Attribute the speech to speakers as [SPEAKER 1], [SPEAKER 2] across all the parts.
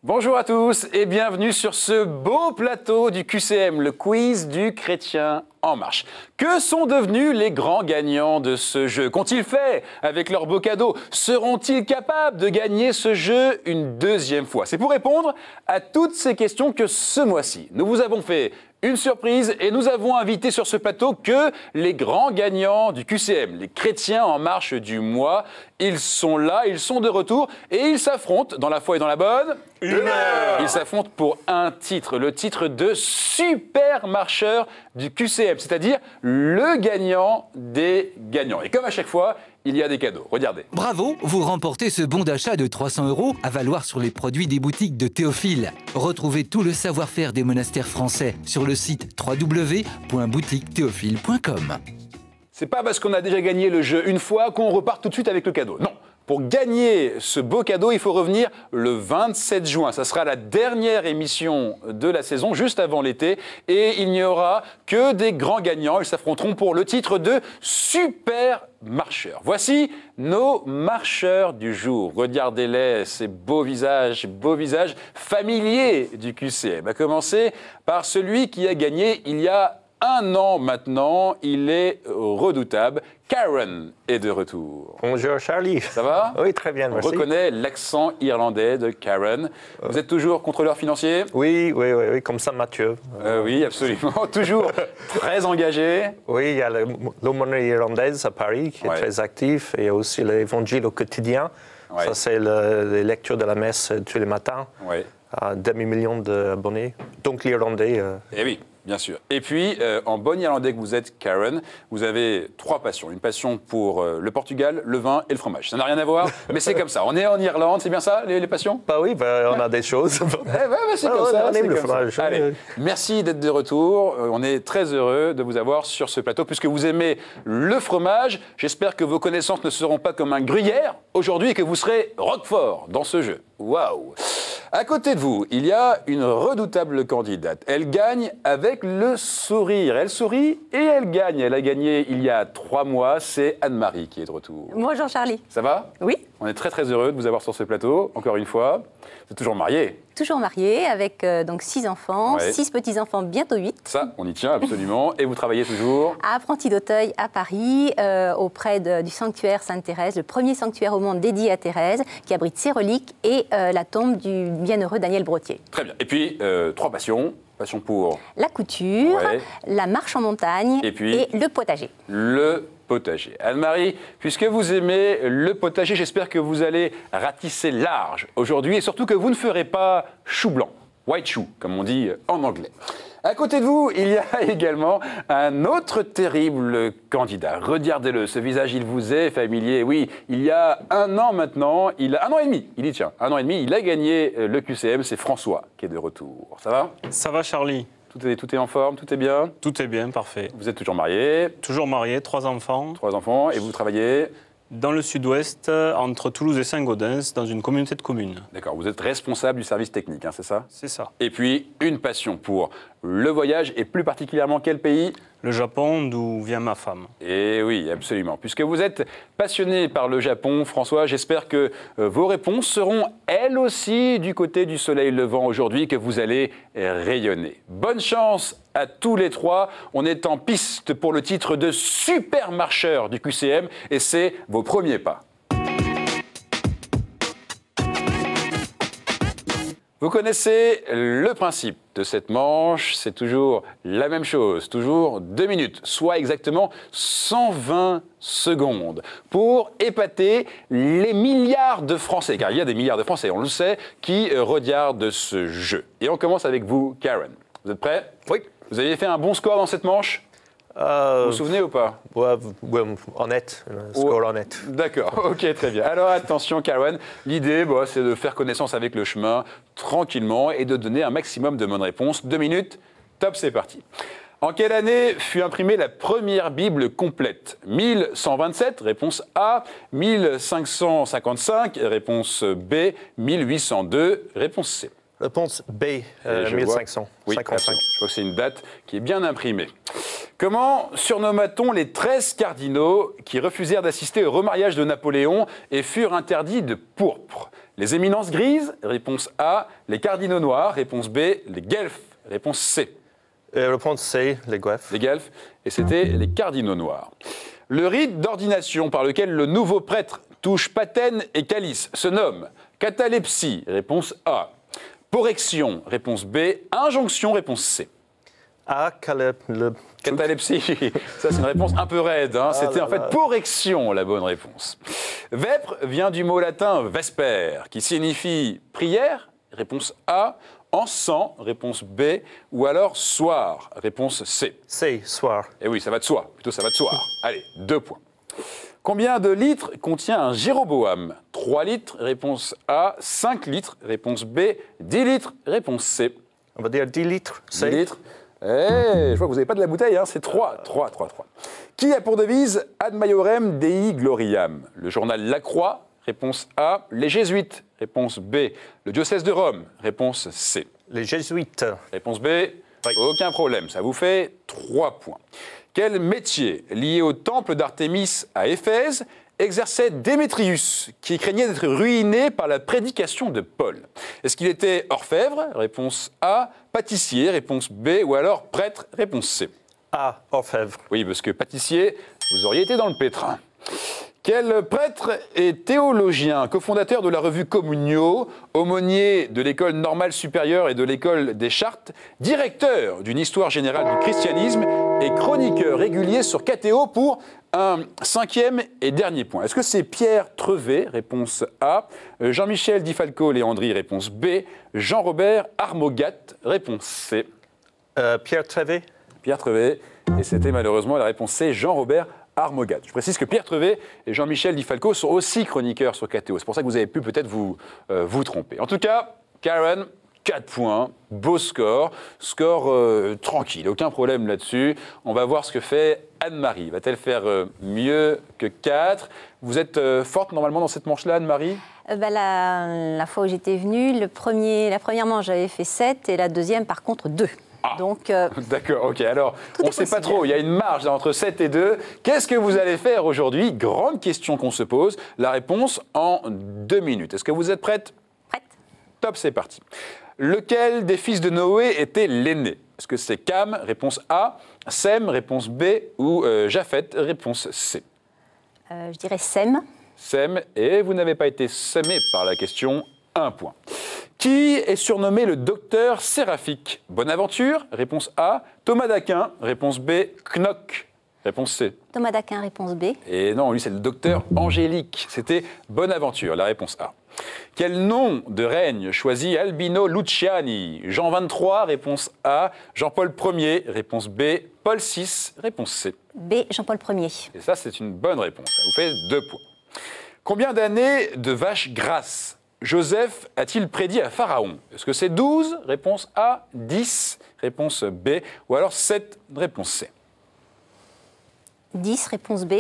[SPEAKER 1] Bonjour à tous et bienvenue sur ce beau plateau du QCM, le quiz du Chrétien en marche. Que sont devenus les grands gagnants de ce jeu? Qu'ont-ils fait avec leurs beaux cadeaux? Seront-ils capables de gagner ce jeu une deuxième fois? C'est pour répondre à toutes ces questions que ce mois-ci, nous vous avons fait une surprise et nous avons invité sur ce plateau que les grands gagnants du QCM, les chrétiens en marche du mois. Ils sont là, ils sont de retour et ils s'affrontent dans la foi et dans la bonne humeur. Ils s'affrontent pour un titre, le titre de super marcheur du QCM, c'est-à-dire le gagnant des gagnants. Et comme à chaque fois, il y a des cadeaux. Regardez.
[SPEAKER 2] Bravo, vous remportez ce bon d'achat de 300 € à valoir sur les produits des boutiques de Théophile. Retrouvez tout le savoir-faire des monastères français sur le site www.boutiquethéophile.com.
[SPEAKER 1] C'est pas parce qu'on a déjà gagné le jeu une fois qu'on repart tout de suite avec le cadeau. Non. Pour gagner ce beau cadeau, il faut revenir le 27 juin. Ça sera la dernière émission de la saison, juste avant l'été. Et il n'y aura que des grands gagnants. Ils s'affronteront pour le titre de super marcheurs. Voici nos marcheurs du jour. Regardez-les, ces beaux visages familiers du QCM. À commencer par celui qui a gagné il y a un an maintenant. Il est redoutable. Karen est de retour.
[SPEAKER 3] Bonjour Charlie.
[SPEAKER 1] Ça va?
[SPEAKER 3] Oui, très bien, merci.
[SPEAKER 1] On reconnaît l'accent irlandais de Karen. Vous êtes toujours contrôleur financier?
[SPEAKER 3] Oui, comme ça Mathieu.
[SPEAKER 1] Oui, absolument. Toujours très engagé.
[SPEAKER 3] Oui, il y a l'aumônerie irlandaise à Paris qui est très actif et aussi l'évangile au quotidien. Ouais. Ça, c'est les lectures de la messe tous les matins. Ouais. Demi-million d'abonnés. Donc l'irlandais...
[SPEAKER 1] Eh oui. Bien sûr. Et puis, en bon irlandais que vous êtes, Karen, vous avez trois passions. Une passion pour le Portugal, le vin et le fromage. Ça n'a rien à voir, mais c'est comme ça. On est en Irlande, c'est bien ça, les passions?
[SPEAKER 3] Bah oui, on a des choses.
[SPEAKER 1] C'est comme ça.
[SPEAKER 3] On aime le fromage.
[SPEAKER 1] Allez, merci d'être de retour. On est très heureux de vous avoir sur ce plateau, puisque vous aimez le fromage. J'espère que vos connaissances ne seront pas comme un gruyère aujourd'hui et que vous serez roquefort dans ce jeu. Waouh! À côté de vous, il y a une redoutable candidate. Elle gagne avec le sourire. Elle sourit et elle gagne. Elle a gagné il y a 3 mois. C'est Anne-Marie qui est de retour.
[SPEAKER 4] Bonjour Charlie.
[SPEAKER 1] Ça va?
[SPEAKER 4] Oui.
[SPEAKER 1] On est très très heureux de vous avoir sur ce plateau, encore une fois. Vous êtes toujours mariée?
[SPEAKER 4] Toujours mariée, avec donc 6 enfants, 6 petits-enfants, bientôt 8.
[SPEAKER 1] Ça, on y tient absolument. Et vous travaillez toujours?
[SPEAKER 4] À Apprenti d'Auteuil, à Paris, auprès du sanctuaire Sainte-Thérèse, le premier sanctuaire au monde dédié à Thérèse, qui abrite ses reliques et la tombe du bienheureux Daniel Brottier.
[SPEAKER 1] Très bien. Et puis, 3 passions. Passion pour
[SPEAKER 4] la couture, la marche en montagne et le potager.
[SPEAKER 1] Le potager. Anne-Marie, puisque vous aimez le potager, j'espère que vous allez ratisser large aujourd'hui et surtout que vous ne ferez pas chou blanc, white chou, comme on dit en anglais. À côté de vous, il y a également un autre terrible candidat. Regardez-le, ce visage, il vous est familier. Oui, il y a un an maintenant, un an et demi, il y tient, un an et demi, il a gagné le QCM, c'est François qui est de retour. Ça va?
[SPEAKER 5] Ça va Charlie.
[SPEAKER 1] Tout est en forme, tout est bien?
[SPEAKER 5] Tout est bien, parfait.
[SPEAKER 1] Vous êtes toujours marié?
[SPEAKER 5] Toujours marié, 3 enfants.
[SPEAKER 1] 3 enfants, et vous travaillez?
[SPEAKER 5] Dans le sud-ouest, entre Toulouse et Saint-Gaudens, dans une communauté de communes.
[SPEAKER 1] D'accord, vous êtes responsable du service technique, hein, c'est ça?
[SPEAKER 5] C'est ça.
[SPEAKER 1] Et puis, une passion pour le voyage, et plus particulièrement quel pays?
[SPEAKER 5] Le Japon, d'où vient ma femme.
[SPEAKER 1] Et oui, absolument. Puisque vous êtes passionné par le Japon, François, j'espère que vos réponses seront, elles aussi, du côté du soleil levant aujourd'hui, que vous allez rayonner. Bonne chance à tous les 3. On est en piste pour le titre de super marcheur du QCM, et c'est vos premiers pas. Vous connaissez le principe de cette manche, c'est toujours la même chose, toujours 2 minutes, soit exactement 120 secondes, pour épater les milliards de Français, car il y a des milliards de Français, on le sait, qui regardent ce jeu. Et on commence avec vous, Karen. Vous êtes prêts?
[SPEAKER 3] Oui.
[SPEAKER 1] Vous avez fait un bon score dans cette manche? Vous vous souvenez ou pas?
[SPEAKER 3] Honnête, score honnête.
[SPEAKER 1] D'accord, ok, très bien. Alors attention Karen, l'idée c'est de faire connaissance avec le chemin tranquillement et de donner un maximum de bonnes réponses. 2 minutes, top, c'est parti. En quelle année fut imprimée la première Bible complète? 1127, réponse A. 1555, réponse B. 1802, réponse C.
[SPEAKER 3] Réponse B, 1500.
[SPEAKER 1] Oui, 55. Je vois que c'est une date qui est bien imprimée. Comment surnomma-t-on les 13 cardinaux qui refusèrent d'assister au remariage de Napoléon et furent interdits de pourpre? Les éminences grises, réponse A. Les cardinaux noirs, réponse B. Les guelfes, réponse C.
[SPEAKER 3] Réponse C, les guelfes.
[SPEAKER 1] Les guelfes, et c'était les cardinaux noirs. Le rite d'ordination par lequel le nouveau prêtre touche patène et calice se nomme catalepsie, réponse A. Porrection, réponse B. Injonction, réponse C.
[SPEAKER 3] A,
[SPEAKER 1] catalepsie, ça c'est une réponse un peu raide. Hein. C'était en fait porrection la bonne réponse. Vêpres vient du mot latin vesper, qui signifie prière, réponse A. Encens, réponse B. Ou alors soir, réponse C.
[SPEAKER 3] C, soir.
[SPEAKER 1] Eh oui, ça va de soi, plutôt ça va de soir. Allez, 2 points. Combien de litres contient un Jéroboam? 3 litres, réponse A. 5 litres, réponse B. 10 litres, réponse C.
[SPEAKER 3] On va dire 10 litres.
[SPEAKER 1] 10 litres. Je vois que vous n'avez pas de la bouteille, hein, c'est 3. Qui a pour devise Ad Maiorem Dei Gloriam? Le journal La Croix, réponse A. Les Jésuites, réponse B. Le diocèse de Rome, réponse C.
[SPEAKER 3] Les Jésuites.
[SPEAKER 1] Réponse B, aucun problème, ça vous fait 3 points. Quel métier lié au temple d'Artémis à Éphèse exerçait Démétrius, qui craignait d'être ruiné par la prédication de Paul? Est-ce qu'il était orfèvre? Réponse A. Pâtissier, réponse B. Ou alors prêtre, réponse C.
[SPEAKER 3] A, orfèvre.
[SPEAKER 1] Oui, parce que pâtissier, vous auriez été dans le pétrin. Quel prêtre et théologien, cofondateur de la revue Communio, aumônier de l'école normale supérieure et de l'école des Chartes, directeur d'une histoire générale du christianisme et chroniqueur régulier sur KTO pour un 5e et dernier point? Est-ce que c'est Pierre Trevet, réponse A, Jean-Michel Di Falco-Léandri, réponse B, Jean-Robert Armogat, réponse C?
[SPEAKER 3] Pierre Trevet.
[SPEAKER 1] Pierre Trevet, et c'était malheureusement la réponse C, Jean-Robert Armogat. Je précise que Pierre Trevet et Jean-Michel Di Falco sont aussi chroniqueurs sur KTO. C'est pour ça que vous avez pu peut-être vous tromper. En tout cas, Karen, 4 points, beau score, tranquille, aucun problème là-dessus. On va voir ce que fait Anne-Marie. Va-t-elle faire mieux que 4? Vous êtes forte normalement dans cette manche-là, Anne-Marie?
[SPEAKER 4] La fois où j'étais venue, la première manche, j'avais fait 7 et la deuxième, par contre, 2. Donc,
[SPEAKER 1] d'accord, ok. Alors, on ne sait pas trop, il y a une marge entre 7 et 2. Qu'est-ce que vous allez faire aujourd'hui? Grande question qu'on se pose. La réponse en 2 minutes. Est-ce que vous êtes prête?
[SPEAKER 4] Prête.
[SPEAKER 1] Top, c'est parti. Lequel des fils de Noé était l'aîné? Est-ce que c'est Cam, réponse A, Sem, réponse B, ou Japhet, réponse C?
[SPEAKER 4] Je dirais Sem.
[SPEAKER 1] Sem, et vous n'avez pas été semé par la question, 1 point. Qui est surnommé le docteur séraphique? Bonaventure, réponse A. Thomas d'Aquin, réponse B. Knock, réponse C.
[SPEAKER 4] Thomas d'Aquin, réponse B.
[SPEAKER 1] Et non, lui, c'est le docteur angélique. C'était Bonaventure, la réponse A. Quel nom de règne choisit Albino Luciani? Jean 23, réponse A. Jean-Paul Ier, réponse B. Paul VI, réponse C.
[SPEAKER 4] B. Jean-Paul Ier.
[SPEAKER 1] Et ça, c'est une bonne réponse. Ça vous fait 2 points. Combien d'années de vaches grasses Joseph a-t-il prédit à Pharaon? Est-ce que c'est 12, réponse A, 10, réponse B, ou alors 7, réponse C?
[SPEAKER 4] 10, réponse B.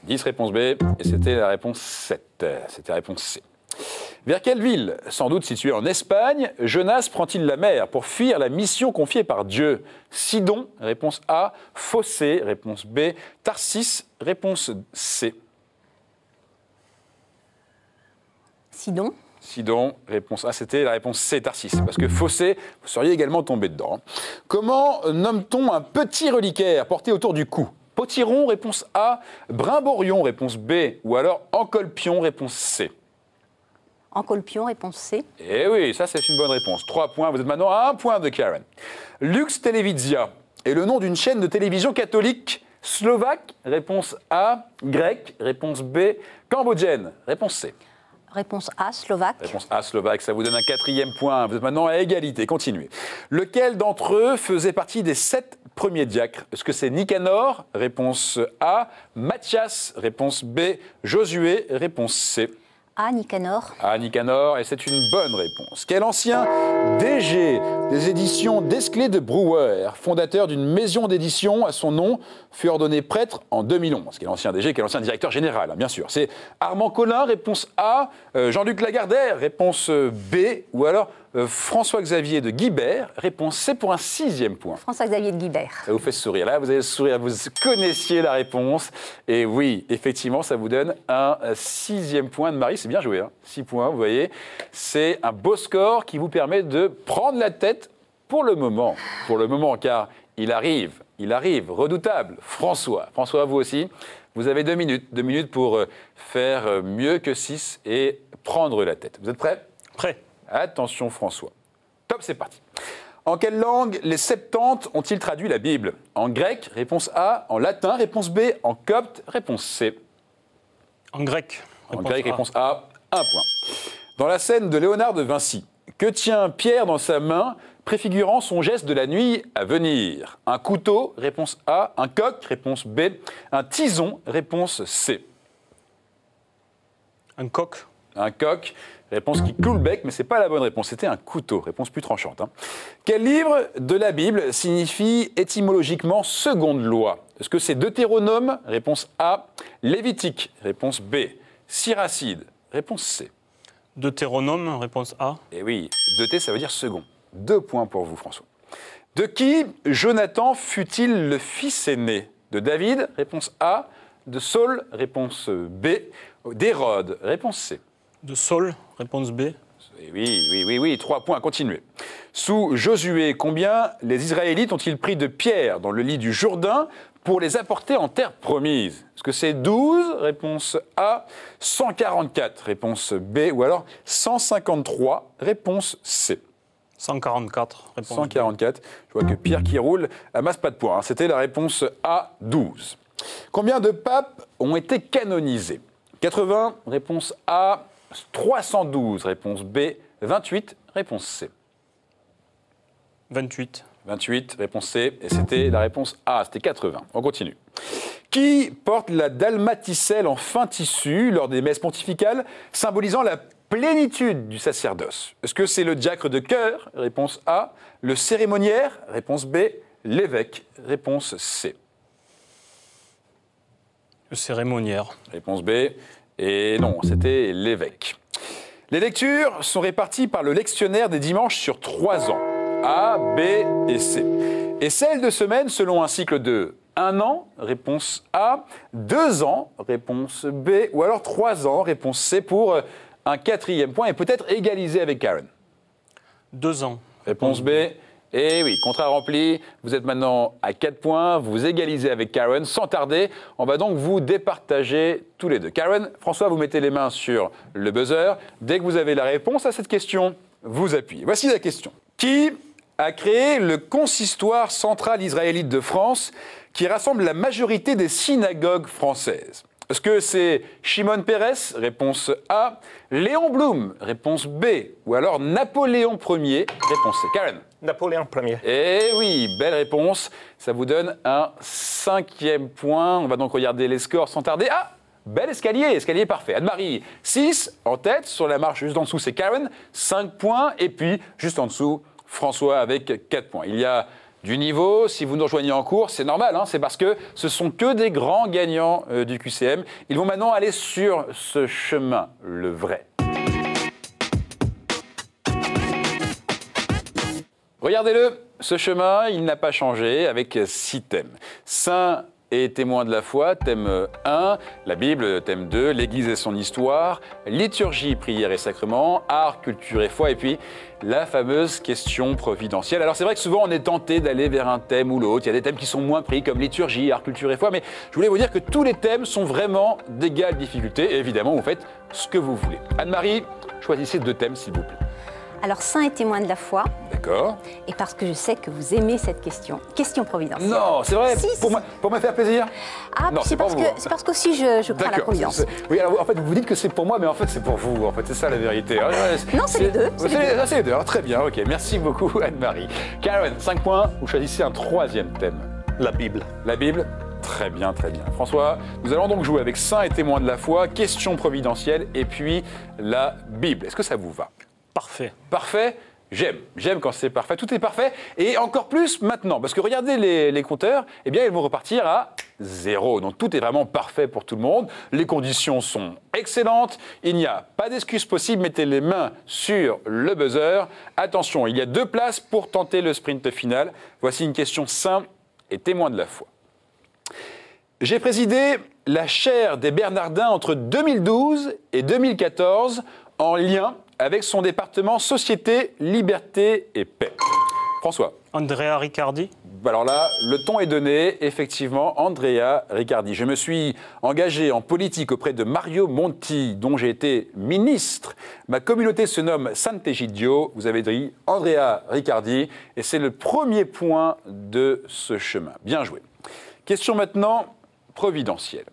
[SPEAKER 1] 10, réponse B, et c'était la réponse 7, c'était la réponse C. Vers quelle ville, sans doute située en Espagne, Jonas prend-il la mer pour fuir la mission confiée par Dieu? Sidon, réponse A, Phocée, réponse B, Tarsis, réponse C.
[SPEAKER 4] Sidon.
[SPEAKER 1] Sidon, réponse A, c'était la réponse C, Tarsis, parce que Phocée, vous seriez également tombé dedans. Comment nomme-t-on un petit reliquaire porté autour du cou? Potiron, réponse A, brimborion, réponse B, ou alors encolpion, réponse C.
[SPEAKER 4] Encolpion, réponse C.
[SPEAKER 1] Eh oui, ça c'est une bonne réponse. 3 points, vous êtes maintenant à 1 point de Karen. Lux Televizia est le nom d'une chaîne de télévision catholique slovaque, réponse A, grecque, réponse B, cambodgienne, réponse C.
[SPEAKER 4] Réponse A, slovaque.
[SPEAKER 1] Réponse A, slovaque, ça vous donne un 4e point. Vous êtes maintenant à égalité, continuez. Lequel d'entre eux faisait partie des 7 premiers diacres? Est-ce que c'est Nicanor? Réponse A. Matthias? Réponse B. Josué? Réponse C.
[SPEAKER 4] A, Nicanor.
[SPEAKER 1] A, Nicanor, et c'est une bonne réponse. Quel ancien DG des éditions Desclés de Brouwer, fondateur d'une maison d'édition à son nom, fut ordonné prêtre en 2011. Quel ancien DG, quel ancien directeur général, hein, bien sûr. C'est Armand Collin, réponse A, Jean-Luc Lagardère, réponse B, ou alors François-Xavier de Guibert. Réponse C pour un 6e point.
[SPEAKER 4] François-Xavier de Guibert.
[SPEAKER 1] Ça vous fait sourire. Là, vous avez le sourire, vous connaissiez la réponse. Et oui, effectivement, ça vous donne un 6e point de Marie. C'est bien joué, hein. 6 points, vous voyez. C'est un beau score qui vous permet de prendre la tête pour le moment. Pour le moment, car il arrive, redoutable. François, vous aussi. Vous avez 2 minutes. 2 minutes pour faire mieux que 6 et prendre la tête. Vous êtes prêts?
[SPEAKER 5] Prêt.
[SPEAKER 1] Attention François. Top, c'est parti. En quelle langue les Septante ont-ils traduit la Bible? En grec, réponse A. En latin, réponse B. En copte, réponse C.
[SPEAKER 5] En grec.
[SPEAKER 1] En grec, réponse A. 1 point. Dans la scène de Léonard de Vinci, que tient Pierre dans sa main, préfigurant son geste de la nuit à venir? Un couteau, réponse A. Un coq, réponse B. Un tison, réponse C.
[SPEAKER 5] Un coq.
[SPEAKER 1] Un coq, réponse qui cloue le bec, mais ce n'est pas la bonne réponse, c'était un couteau, réponse plus tranchante. Hein. Quel livre de la Bible signifie étymologiquement seconde loi? Est-ce que c'est Deutéronome? Réponse A. Lévitique? Réponse B. Siracide? Réponse C.
[SPEAKER 5] Deutéronome, réponse A.
[SPEAKER 1] Eh oui, Deuté, ça veut dire second. 2 points pour vous, François. De qui Jonathan fut-il le fils aîné? De David? Réponse A. De Saul? Réponse B. D'Hérode? Réponse C.
[SPEAKER 5] De Saul, réponse B.
[SPEAKER 1] Oui, 3 points, continuez. Sous Josué, combien les Israélites ont-ils pris de pierres dans le lit du Jourdain pour les apporter en terre promise? Est-ce que c'est 12, réponse A, 144, réponse B, ou alors 153, réponse C?
[SPEAKER 5] 144, réponse
[SPEAKER 1] 144, B. Je vois que Pierre qui roule amasse pas de points. Hein. C'était la réponse A, 12. Combien de papes ont été canonisés? 80, réponse A. 312, réponse B. 28, réponse C.
[SPEAKER 5] 28.
[SPEAKER 1] 28, réponse C. Et c'était la réponse A, c'était 80. On continue. Qui porte la dalmaticelle en fin tissu lors des messes pontificales, symbolisant la plénitude du sacerdoce? Est-ce que c'est le diacre de chœur? Réponse A. Le cérémoniaire? Réponse B. L'évêque? Réponse C.
[SPEAKER 5] Le cérémoniaire.
[SPEAKER 1] Réponse B. Et non, c'était l'évêque. Les lectures sont réparties par le lectionnaire des dimanches sur 3 ans. A, B et C. Et celles de semaine selon un cycle de 1 an, réponse A, 2 ans, réponse B, ou alors 3 ans, réponse C, pour un 4e point et peut-être égalisé avec Karen.
[SPEAKER 5] 2 ans.
[SPEAKER 1] Réponse B. Et oui, contrat rempli, vous êtes maintenant à 4 points, vous égalisez avec Karen sans tarder. On va donc vous départager tous les deux. Karen, François, vous mettez les mains sur le buzzer. Dès que vous avez la réponse à cette question, vous appuyez. Voici la question. Qui a créé le consistoire central israélite de France qui rassemble la majorité des synagogues françaises? Est-ce que c'est Shimon Peres, réponse A, Léon Blum, réponse B, ou alors Napoléon Ier, réponse C? Karen?
[SPEAKER 3] Napoléon Ier.
[SPEAKER 1] Eh oui, belle réponse. Ça vous donne un 5e point. On va donc regarder les scores sans tarder. Ah, bel escalier parfait. Anne-Marie, 6 en tête. Sur la marche juste en dessous, c'est Karen, 5 points. Et puis, juste en dessous, François avec 4 points. Il y a du niveau. Si vous nous rejoignez en cours, c'est normal. Hein, c'est parce que ce sont que des grands gagnants du QCM. Ils vont maintenant aller sur ce chemin, le vrai. Regardez-le, ce chemin, il n'a pas changé avec 6 thèmes. Saint et témoin de la foi, thème 1, la Bible, thème 2, l'Église et son histoire, liturgie, prière et sacrement, art, culture et foi, et puis la fameuse question providentielle. Alors c'est vrai que souvent on est tenté d'aller vers un thème ou l'autre, il y a des thèmes qui sont moins pris comme liturgie, art, culture et foi, mais je voulais vous dire que tous les thèmes sont vraiment d'égale difficulté, et évidemment vous faites ce que vous voulez. Anne-Marie, choisissez 2 thèmes s'il vous plaît.
[SPEAKER 4] Alors, saint et témoin de la foi.
[SPEAKER 1] D'accord.
[SPEAKER 4] Et parce que je sais que vous aimez cette question providentielle.
[SPEAKER 1] Non, c'est vrai,
[SPEAKER 4] Si,
[SPEAKER 1] pour me faire plaisir.
[SPEAKER 4] Ah,
[SPEAKER 1] non,
[SPEAKER 4] c'est parce qu'aussi je crois à la providence.
[SPEAKER 1] Oui, alors en fait, vous dites que c'est pour moi, mais en fait, c'est pour vous. En fait, c'est ça la vérité.
[SPEAKER 4] Non, c'est les deux.
[SPEAKER 1] C'est les deux. Alors, très bien, ok. Merci beaucoup, Anne-Marie. Karen, 5 points. Vous choisissez un 3e thème.
[SPEAKER 3] La Bible.
[SPEAKER 1] La Bible. Très bien, très bien. François, nous allons donc jouer avec saint et témoin de la foi, question providentielle, et puis la Bible. Est-ce que ça vous va?
[SPEAKER 5] Parfait.
[SPEAKER 1] Parfait. J'aime quand c'est parfait. Tout est parfait. Et encore plus maintenant. Parce que regardez les compteurs, eh bien, ils vont repartir à 0. Donc tout est vraiment parfait pour tout le monde. Les conditions sont excellentes. Il n'y a pas d'excuse possible. Mettez les mains sur le buzzer. Attention, il y a 2 places pour tenter le sprint final. Voici une question simple et témoin de la foi. J'ai présidé la chaire des Bernardins entre 2012 et 2014 en lien avec son département Société, Liberté et Paix. François.
[SPEAKER 5] Andrea Riccardi.
[SPEAKER 1] Alors là, le ton est donné, effectivement, Andrea Riccardi. Je me suis engagé en politique auprès de Mario Monti, dont j'ai été ministre. Ma communauté se nomme Sant'Egidio. Vous avez dit Andrea Riccardi, et c'est le premier point de ce chemin. Bien joué. Question maintenant providentielle.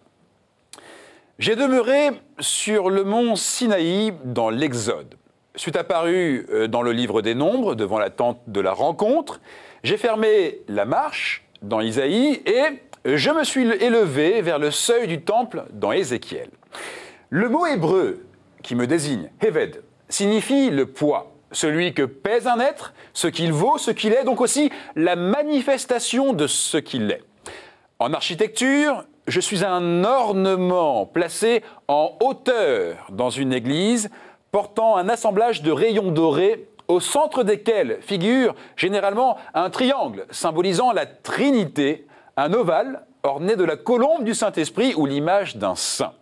[SPEAKER 1] J'ai demeuré sur le mont Sinaï dans l'Exode. Je suis apparu dans le livre des Nombres, devant la tente de la rencontre. J'ai fermé la marche dans Isaïe et je me suis élevé vers le seuil du temple dans Ézéchiel. Le mot hébreu qui me désigne, Heved, signifie le poids, celui que pèse un être, ce qu'il vaut, ce qu'il est, donc aussi la manifestation de ce qu'il est. En architecture, je suis un ornement placé en hauteur dans une église, portant un assemblage de rayons dorés, au centre desquels figure généralement un triangle symbolisant la Trinité, un ovale orné de la colombe du Saint-Esprit ou l'image d'un saint.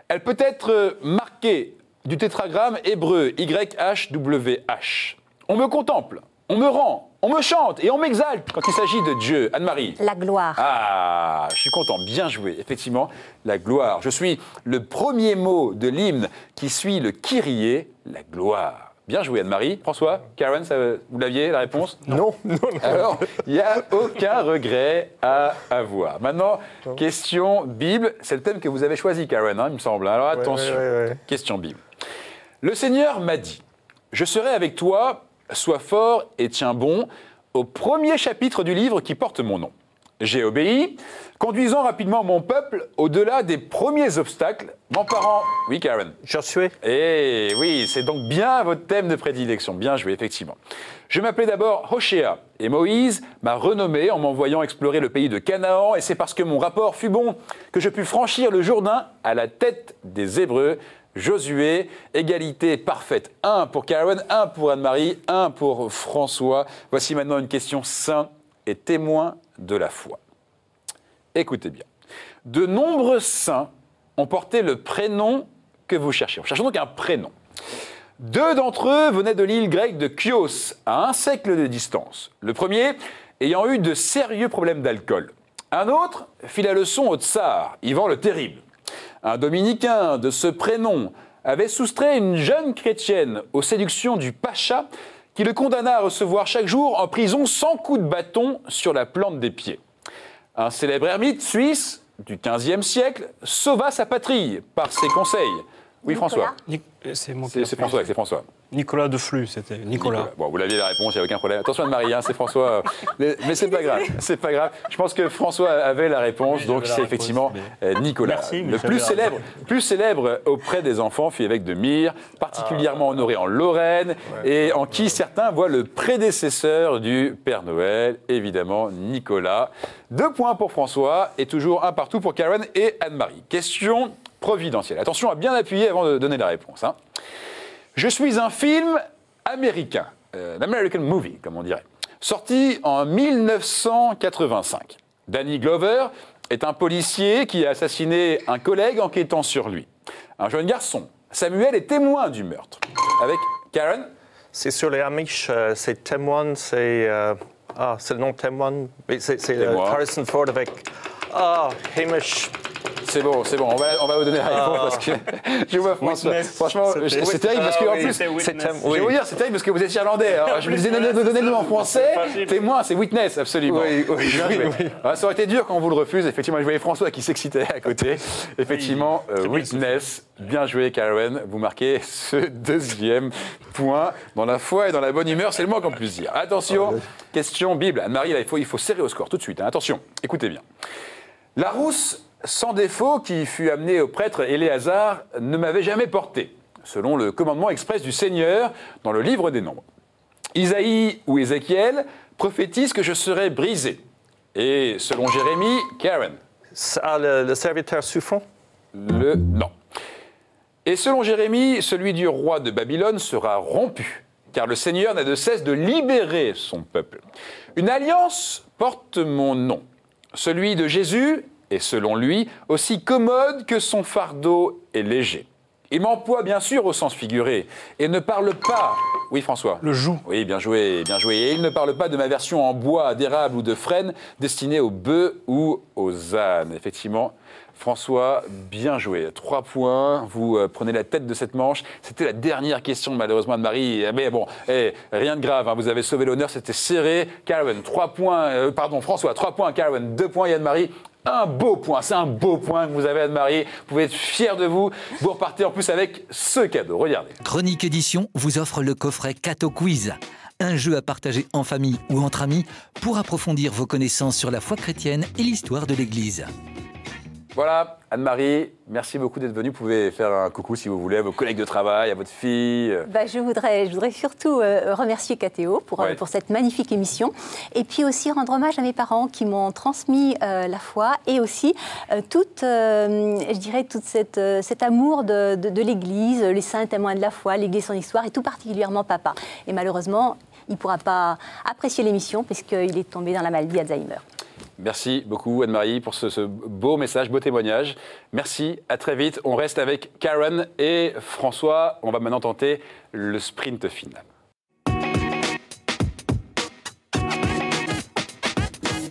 [SPEAKER 1] Elle peut être marquée du tétragramme hébreu YHWH. On me contemple, on me rend, on me chante et on m'exalte quand il s'agit de Dieu. Anne-Marie.
[SPEAKER 4] La gloire.
[SPEAKER 1] Ah, je suis content, bien joué. Effectivement, la gloire. Je suis le premier mot de l'hymne qui suit le Kyrie, la gloire. Bien joué, Anne-Marie. François, Karen, vous l'aviez, la réponse?
[SPEAKER 3] Non.
[SPEAKER 1] Alors, il n'y a aucun regret à avoir. Maintenant, question Bible. C'est le thème que vous avez choisi, Karen, il me semble. Alors, attention. Question Bible. Le Seigneur m'a dit, je serai avec toi, sois fort et tiens bon, au premier chapitre du livre qui porte mon nom. J'ai obéi, conduisant rapidement mon peuple au-delà des premiers obstacles, m'emparant... Oui, Karen.
[SPEAKER 3] Josué.
[SPEAKER 1] Eh oui, c'est donc bien votre thème de prédilection. Bien joué, effectivement. Je m'appelais d'abord Hoshea, et Moïse m'a renommé en m'envoyant explorer le pays de Canaan, et c'est parce que mon rapport fut bon que je pus franchir le Jourdain à la tête des Hébreux. Josué, égalité parfaite. 1 pour Karen, 1 pour Anne-Marie, 1 pour François. Voici maintenant une question saint et témoin de la foi. Écoutez bien. De nombreux saints ont porté le prénom que vous cherchez. On cherche donc un prénom. 2 d'entre eux venaient de l'île grecque de Chios, à 1 siècle de distance. Le premier ayant eu de sérieux problèmes d'alcool. Un autre fit la leçon au tsar, Ivan le Terrible. Un dominicain de ce prénom avait soustrait une jeune chrétienne aux séductions du pacha qui le condamna à recevoir chaque jour en prison 100 coups de bâton sur la plante des pieds. Un célèbre ermite suisse du XVe siècle sauva sa patrie par ses conseils. Oui, François.
[SPEAKER 5] C'est
[SPEAKER 1] François.
[SPEAKER 5] Nicolas de Flux, c'était Nicolas.
[SPEAKER 1] Bon, vous l'aviez la réponse, il n'y a aucun problème. Attention Anne-Marie, c'est François. Mais c'est pas grave, c'est pas grave. Je pense que François avait la réponse, oui, donc c'est effectivement Nicolas.
[SPEAKER 5] Merci,
[SPEAKER 1] le plus célèbre auprès des enfants fut évêque de Myre, particulièrement honoré en Lorraine, et en qui certains voient le prédécesseur du Père Noël, évidemment Nicolas. 2 points pour François et toujours 1 partout pour Karen et Anne-Marie. Question providentielle. Attention à bien appuyer avant de donner la réponse. Je suis un film américain, l'American Movie, comme on dirait, sorti en 1985. Danny Glover est un policier qui a assassiné un collègue enquêtant sur lui. Un jeune garçon, Samuel, est témoin du meurtre. Avec Karen.
[SPEAKER 3] C'est sur les Amish, c'est témoin, c'est le nom témoin, c'est Harrison Ford avec Hamish.
[SPEAKER 1] C'est bon, on va vous donner la réponse parce que je vois François. Franchement, c'est terrible parce que en plus, je vais vous dire, c'est terrible parce que vous êtes irlandais. Alors, je me disais de donner le nom en français. Témoin, c'est witness, absolument. Oui. Alors, ça aurait été dur quand on vous le refuse. Effectivement, je voyais François qui s'excitait à côté. Effectivement, witness. Bien joué, Karen. Vous marquez ce 2e point dans la foi et dans la bonne humeur. C'est le moins qu'on puisse dire. Attention, question Bible. Anne-Marie, là, il faut serrer au score tout de suite. Attention, écoutez bien. La rousse sans défaut qui fut amenée au prêtre Éléazar ne m'avait jamais porté, selon le commandement express du Seigneur dans le livre des Nombres. Isaïe ou Ézéchiel prophétise que je serai brisé. Et selon Jérémie, Karen.
[SPEAKER 3] Le serviteur souffrant?
[SPEAKER 1] Non. Et selon Jérémie, celui du roi de Babylone sera rompu, car le Seigneur n'a de cesse de libérer son peuple. Une alliance porte mon nom. Celui de Jésus est, selon lui, aussi commode que son fardeau est léger. Il m'emploie bien sûr au sens figuré et ne parle pas... Oui, François.
[SPEAKER 5] Le joug.
[SPEAKER 1] Oui, bien joué, bien joué. Et il ne parle pas de ma version en bois, d'érable ou de frêne destinée aux bœufs ou aux ânes. Effectivement, François, bien joué. 3 points, vous prenez la tête de cette manche. C'était la dernière question, malheureusement, Anne-Marie. Mais bon, rien de grave, hein, vous avez sauvé l'honneur, c'était serré. Karen, 3 points, François, 3 points, Karen, 2 points, Anne-Marie. Un beau point, c'est un beau point que vous avez, Anne-Marie. Vous pouvez être fiers de vous. Vous repartez en plus avec ce cadeau. Regardez.
[SPEAKER 2] Chronique Édition vous offre le coffret Cato Quiz. Un jeu à partager en famille ou entre amis pour approfondir vos connaissances sur la foi chrétienne et l'histoire de l'Église.
[SPEAKER 1] Voilà, Anne-Marie, merci beaucoup d'être venue. Vous pouvez faire un coucou si vous voulez à vos collègues de travail, à votre fille.
[SPEAKER 4] Je voudrais surtout remercier KTO pour cette magnifique émission. Et puis aussi rendre hommage à mes parents qui m'ont transmis la foi et aussi tout cet amour de l'Église, les saints témoins de la foi, l'Église son histoire et tout particulièrement papa. Et malheureusement, il ne pourra pas apprécier l'émission puisqu'il est tombé dans la maladie Alzheimer.
[SPEAKER 1] Merci beaucoup Anne-Marie pour ce beau message, beau témoignage. Merci, à très vite. On reste avec Karen et François. On va maintenant tenter le sprint final.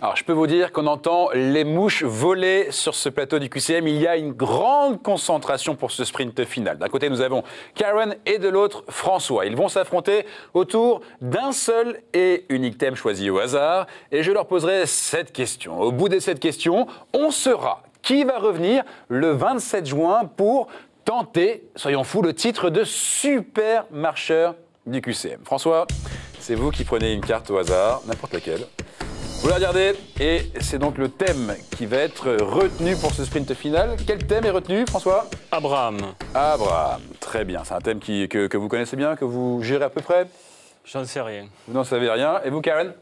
[SPEAKER 1] Alors, je peux vous dire qu'on entend les mouches voler sur ce plateau du QCM. Il y a une grande concentration pour ce sprint final. D'un côté, nous avons Karen et de l'autre, François. Ils vont s'affronter autour d'un seul et unique thème choisi au hasard. Et je leur poserai cette question. Au bout de cette question, on saura qui va revenir le 27 juin pour tenter, soyons fous, le titre de super marcheur du QCM. François, c'est vous qui prenez une carte au hasard, n'importe laquelle. Vous la regardez et c'est donc le thème qui va être retenu pour ce sprint final. Quel thème est retenu, François?
[SPEAKER 5] Abraham.
[SPEAKER 1] Abraham, très bien. C'est un thème que vous connaissez bien, que vous gérez à peu près?
[SPEAKER 5] J'en sais rien.
[SPEAKER 1] Vous n'en savez rien. Et vous, Karen?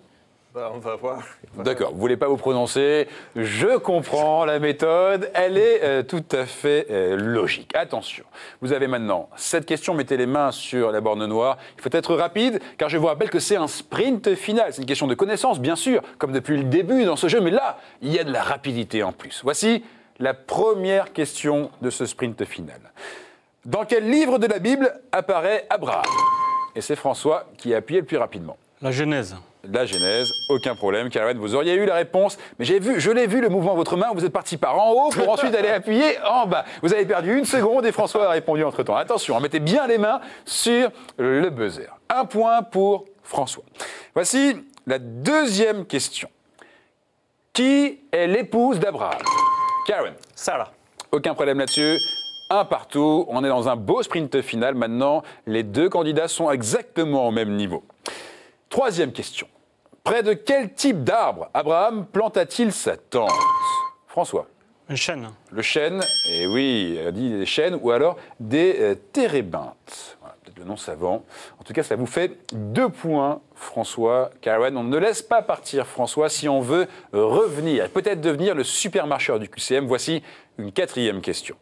[SPEAKER 3] On va voir.
[SPEAKER 1] D'accord, vous ne voulez pas vous prononcer. Je comprends la méthode, elle est tout à fait logique. Attention, vous avez maintenant cette question, mettez les mains sur la borne noire. Il faut être rapide, car je vous rappelle que c'est un sprint final. C'est une question de connaissance, bien sûr, comme depuis le début dans ce jeu, mais là, il y a de la rapidité en plus. Voici la première question de ce sprint final. Dans quel livre de la Bible apparaît Abraham? Et c'est François qui a appuyé le plus rapidement.
[SPEAKER 5] La Genèse.
[SPEAKER 1] La Genèse, aucun problème, Karen, vous auriez eu la réponse, mais je l'ai vu le mouvement de votre main, vous êtes parti par en haut pour ensuite aller appuyer en bas. Vous avez perdu 1 seconde et François a répondu entre-temps. Attention, mettez bien les mains sur le buzzer. 1 point pour François. Voici la deuxième question. Qui est l'épouse d'Abraham? Karen.
[SPEAKER 3] Sarah.
[SPEAKER 1] Aucun problème là-dessus. 1 partout, on est dans un beau sprint final. Maintenant, les 2 candidats sont exactement au même niveau. 3e question. Près de quel type d'arbre Abraham planta-t-il sa tente? François.
[SPEAKER 5] Un chêne.
[SPEAKER 1] Le chêne, et oui, elle dit des chênes ou alors des térébinthes. Voilà, peut-être le nom savant. En tout cas, ça vous fait 2 points, François. Karen, on ne laisse pas partir François si on veut revenir, peut-être devenir le super marcheur du QCM. Voici une 4e question.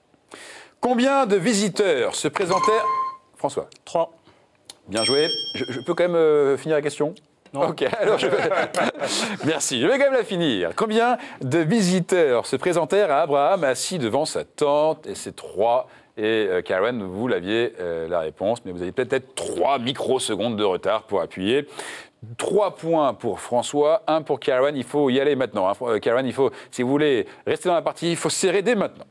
[SPEAKER 1] Combien de visiteurs se présentèrent... François.
[SPEAKER 5] 3.
[SPEAKER 1] Bien joué. Je peux quand même finir la question?
[SPEAKER 5] Non.
[SPEAKER 1] Ok, alors merci. Je vais quand même la finir. Combien de visiteurs se présentèrent à Abraham assis devant sa tente? Et c'est 3. Et Karen, vous l'aviez la réponse, mais vous avez peut-être 3 microsecondes de retard pour appuyer. 3 points pour François, 1 pour Karen. Il faut y aller maintenant. Karen, il faut, si vous voulez rester dans la partie, il faut serrer dès maintenant.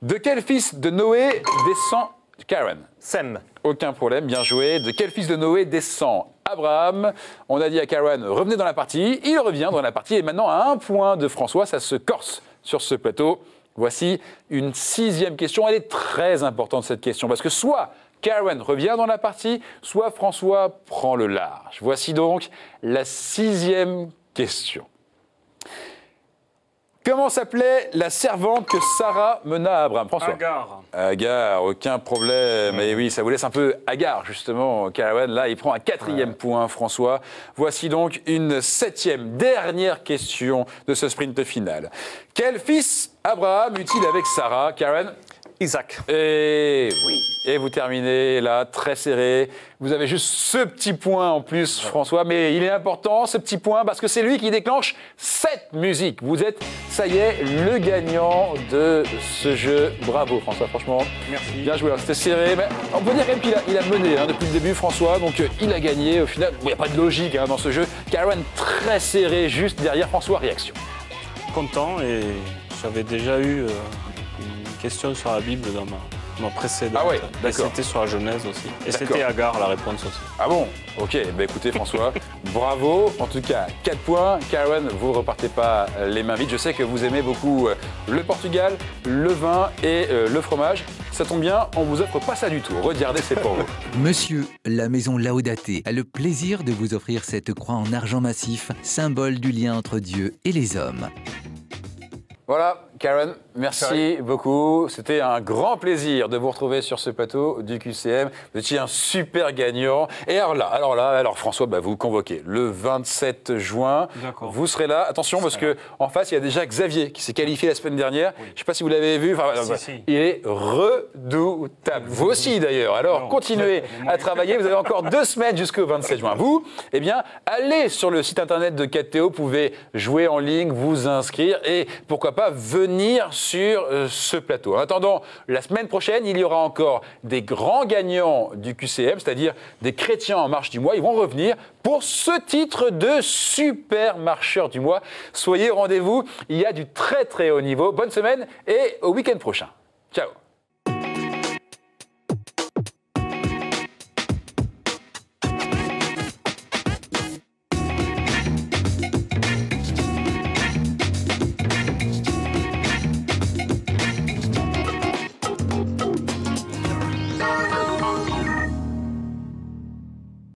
[SPEAKER 1] De quel fils de Noé descend Karen?
[SPEAKER 3] Sem.
[SPEAKER 1] Aucun problème, bien joué. De quel fils de Noé descend Abraham? On a dit à Karen, revenez dans la partie. Il revient dans la partie. Et maintenant, à 1 point de François, ça se corse sur ce plateau. Voici une 6e question. Elle est très importante, cette question, parce que soit Karen revient dans la partie, soit François prend le large. Voici donc la 6e question. Comment s'appelait la servante que Sarah mena à Abraham? François.
[SPEAKER 5] Agar.
[SPEAKER 1] Agar, aucun problème. Mais oui, ça vous laisse un peu hagard, justement, Karen. Là, il prend un 4e point, François. Voici donc une 7e, dernière question de ce sprint final. Quel fils Abraham eut-il avec Sarah, Karen?
[SPEAKER 3] Isaac.
[SPEAKER 1] Et oui, et vous terminez là, très serré. Vous avez juste ce petit point en plus, François, mais il est important, ce petit point, parce que c'est lui qui déclenche cette musique. Vous êtes, ça y est, le gagnant de ce jeu. Bravo, François, franchement.
[SPEAKER 5] Merci.
[SPEAKER 1] Bien joué, c'était serré, mais on peut dire quand même qu'il a mené depuis le début, François, donc il a gagné. Au final, il n'y a pas de logique dans ce jeu. Karen, très serré, juste derrière François, réaction.
[SPEAKER 5] Content, et j'avais déjà eu une question sur la Bible dans ma précédente.
[SPEAKER 1] Ah ouais, d'accord.
[SPEAKER 5] Et c'était sur la Genèse aussi. Et c'était Agar, la réponse aussi.
[SPEAKER 1] Ah bon? Ok, écoutez François, bravo. En tout cas, 4 points. Karen, vous ne repartez pas les mains vides. Je sais que vous aimez beaucoup le Portugal, le vin et le fromage. Ça tombe bien, on vous offre pas ça du tout. Regardez, c'est pour vous.
[SPEAKER 2] Monsieur, la maison Laudate a le plaisir de vous offrir cette croix en argent massif, symbole du lien entre Dieu et les hommes.
[SPEAKER 1] Voilà, Karen, merci beaucoup. C'était un grand plaisir de vous retrouver sur ce plateau du QCM. Vous étiez un super gagnant. Et alors François, vous convoquez le 27 juin. Vous serez là. Attention, parce qu'en face, il y a déjà Xavier qui s'est qualifié la semaine dernière. Oui. Je ne sais pas si vous l'avez vu. Si. Il est redoutable. Vous aussi, d'ailleurs. Alors, continuez à travailler. Vous avez encore 2 semaines jusqu'au 27 juin. Vous, eh bien, allez sur le site internet de KTO. Vous pouvez jouer en ligne, vous inscrire et pourquoi pas venir sur ce plateau. En attendant, la semaine prochaine, il y aura encore des grands gagnants du QCM, c'est-à-dire des chrétiens en marche du mois. Ils vont revenir pour ce titre de super marcheur du mois. Soyez au rendez-vous, il y a du très très haut niveau. Bonne semaine et au week-end prochain. Ciao.